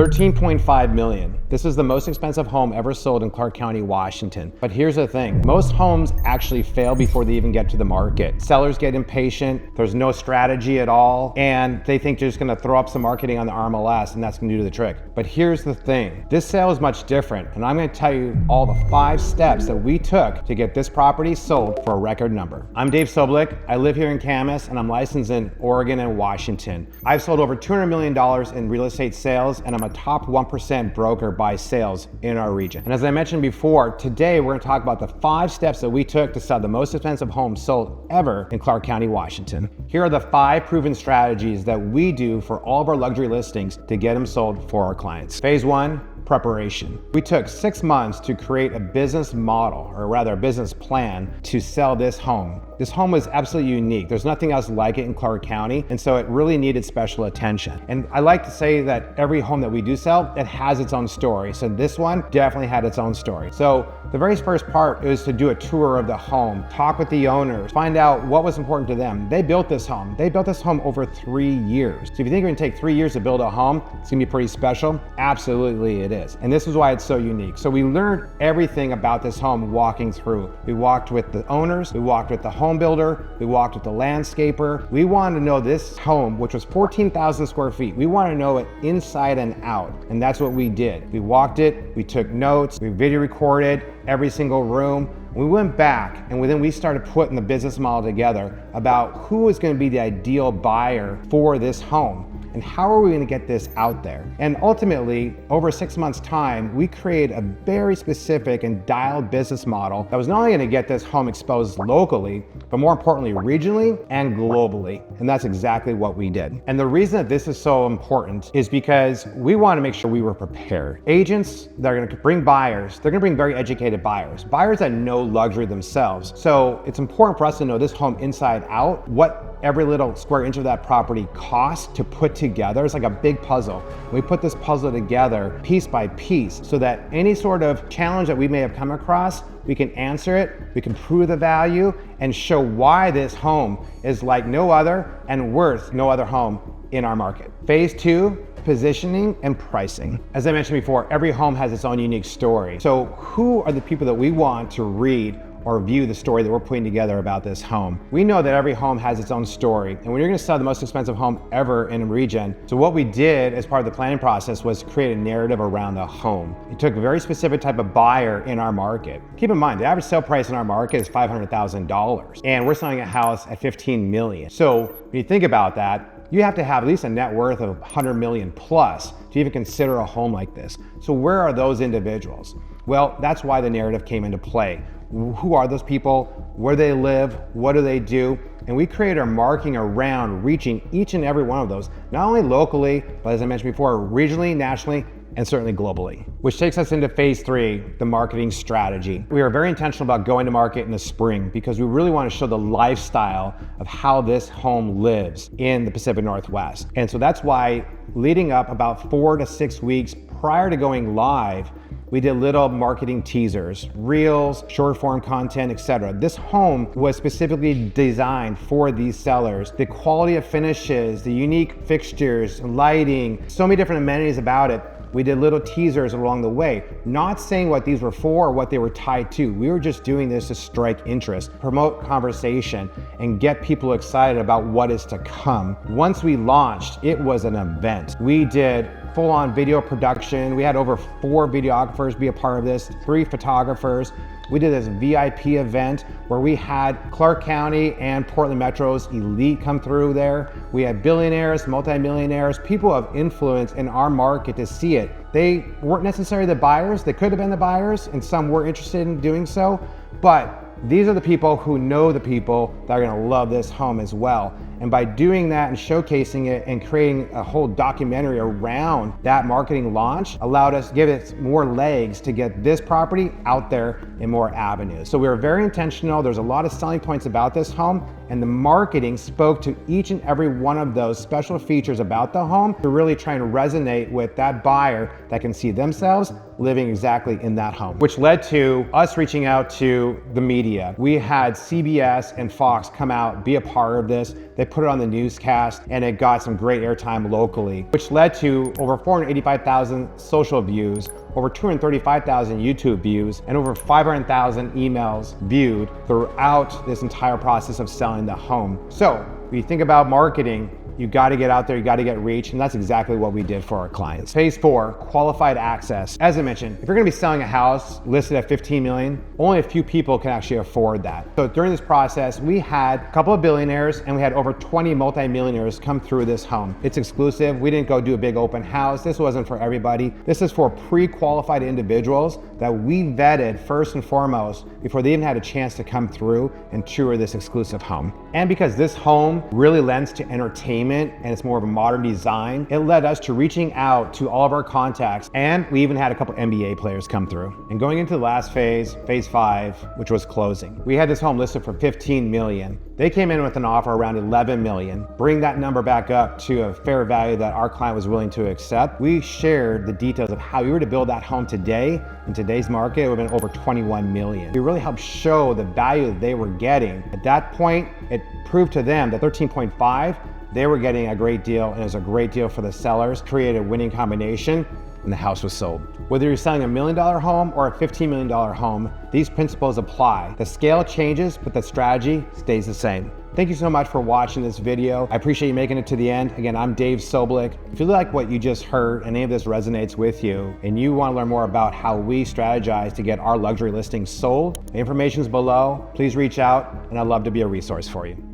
$13.5 million. This is the most expensive home ever sold in Clark County, Washington. But here's the thing, most homes actually fail before they even get to the market. Sellers get impatient, there's no strategy at all, and they think they're just gonna throw up some marketing on the MLS and that's gonna do the trick. But here's the thing, this sale is much different, and I'm gonna tell you all the 5 steps that we took to get this property sold for a record number. I'm Dave Sobolik, I live here in Camas, and I'm licensed in Oregon and Washington. I've sold over $200 million in real estate sales, and I'm a top 1% broker by sales in our region. And as I mentioned before, today we're gonna talk about the 5 steps that we took to sell the most expensive home sold ever in Clark County, Washington. Here are the 5 proven strategies that we do for all of our luxury listings to get them sold for our clients. Phase 1, preparation. We took 6 months to create a business model, or rather a business plan, to sell this home. This home was absolutely unique. There's nothing else like it in Clark County, and so it really needed special attention. And I like to say that every home that we do sell, it has its own story. So this one definitely had its own story. So the very first part is to do a tour of the home, talk with the owners, find out what was important to them. They built this home. They built this home over 3 years. So if you think it's gonna take 3 years to build a home, it's gonna be pretty special. Absolutely it is. And this is why it's so unique. So we learned everything about this home walking through. We walked with the owners, we walked with the home builder, we walked with the landscaper. We wanted to know this home, which was 14,000 square feet. We wanted to know it inside and out. And that's what we did. We walked it, we took notes, we video recorded every single room. We went back and then we started putting the business model together about who is going to be the ideal buyer for this home and how are we going to get this out there. And ultimately, over 6 months' time, we created a very specific and dialed business model that was not only going to get this home exposed locally, but more importantly, regionally and globally. And that's exactly what we did. And the reason that this is so important is because we want to make sure we were prepared. Agents that are going to bring buyers, they're going to bring very educated buyers that know luxury themselves. So it's important for us to know this home inside out, what every little square inch of that property costs to put together. It's like a big puzzle. We put this puzzle together piece by piece so that any sort of challenge that we may have come across, we can answer it, we can prove the value, and show why this home is like no other and worth no other home in our market. Phase 2, positioning and pricing. As I mentioned before, every home has its own unique story. So who are the people that we want to read or view the story that we're putting together about this home? We know that every home has its own story, and when you're gonna sell the most expensive home ever in a region, so what we did as part of the planning process was create a narrative around the home. It took a very specific type of buyer in our market. Keep in mind, the average sale price in our market is $500,000, and we're selling a house at $15 million. So when you think about that, you have to have at least a net worth of $100 million plus to even consider a home like this. So where are those individuals? Well, that's why the narrative came into play. Who are those people? Where do they live? What do they do? And we created our marketing around reaching each and every one of those, not only locally, but as I mentioned before, regionally, nationally, and certainly globally. Which takes us into phase 3, the marketing strategy. We are very intentional about going to market in the spring because we really want to show the lifestyle of how this home lives in the Pacific Northwest. And so that's why leading up about 4 to 6 weeks prior to going live, we did little marketing teasers, reels, short form content, etc. This home was specifically designed for these sellers. The quality of finishes, the unique fixtures, lighting, so many different amenities about it. We did little teasers along the way, not saying what these were for or what they were tied to. We were just doing this to strike interest, promote conversation, and get people excited about what is to come. Once we launched, it was an event. We did full-on video production. We had over 4 videographers be a part of this, 3 photographers. We did this VIP event where we had Clark County and Portland Metro's elite come through there. We had billionaires, multimillionaires, people of influence in our market to see it. They weren't necessarily the buyers, they could have been the buyers, and some were interested in doing so, but these are the people who know the people that are gonna love this home as well. And by doing that and showcasing it and creating a whole documentary around that marketing launch allowed us to give it more legs to get this property out there in more avenues. So we were very intentional. There's a lot of selling points about this home, and the marketing spoke to each and every one of those special features about the home to really try and resonate with that buyer that can see themselves living exactly in that home, which led to us reaching out to the media. We had CBS and Fox come out, be a part of this. They They put it on the newscast and it got some great airtime locally, which led to over 485,000 social views, over 235,000 YouTube views, and over 500,000 emails viewed throughout this entire process of selling the home. So when you think about marketing, you got to get out there, you got to get reach, and that's exactly what we did for our clients. Phase 4, qualified access. As I mentioned, if you're going to be selling a house listed at 15 million, only a few people can actually afford that. So during this process, we had a couple of billionaires and we had over 20 multimillionaires come through this home. It's exclusive. We didn't go do a big open house. This wasn't for everybody. This is for pre-qualified individuals that we vetted first and foremost before they even had a chance to come through and tour this exclusive home. And because this home really lends to entertainment and it's more of a modern design, it led us to reaching out to all of our contacts, and we even had a couple NBA players come through. And going into the last phase, phase 5, which was closing, we had this home listed for 15 million. They came in with an offer around 11 million. Bring that number back up to a fair value that our client was willing to accept. We shared the details of how you were to build that home today. In today's market, it would have been over 21 million. We really helped show the value that they were getting. At that point, it proved to them that 13.5, they were getting a great deal, and it was a great deal for the sellers, created a winning combination, and the house was sold. Whether you're selling $1 million home or a $15 million home, these principles apply. The scale changes, but the strategy stays the same. Thank you so much for watching this video. I appreciate you making it to the end. Again, I'm Dave Sobolik. If you like what you just heard and any of this resonates with you, and you want to learn more about how we strategize to get our luxury listings sold, the information's below. Please reach out, and I'd love to be a resource for you.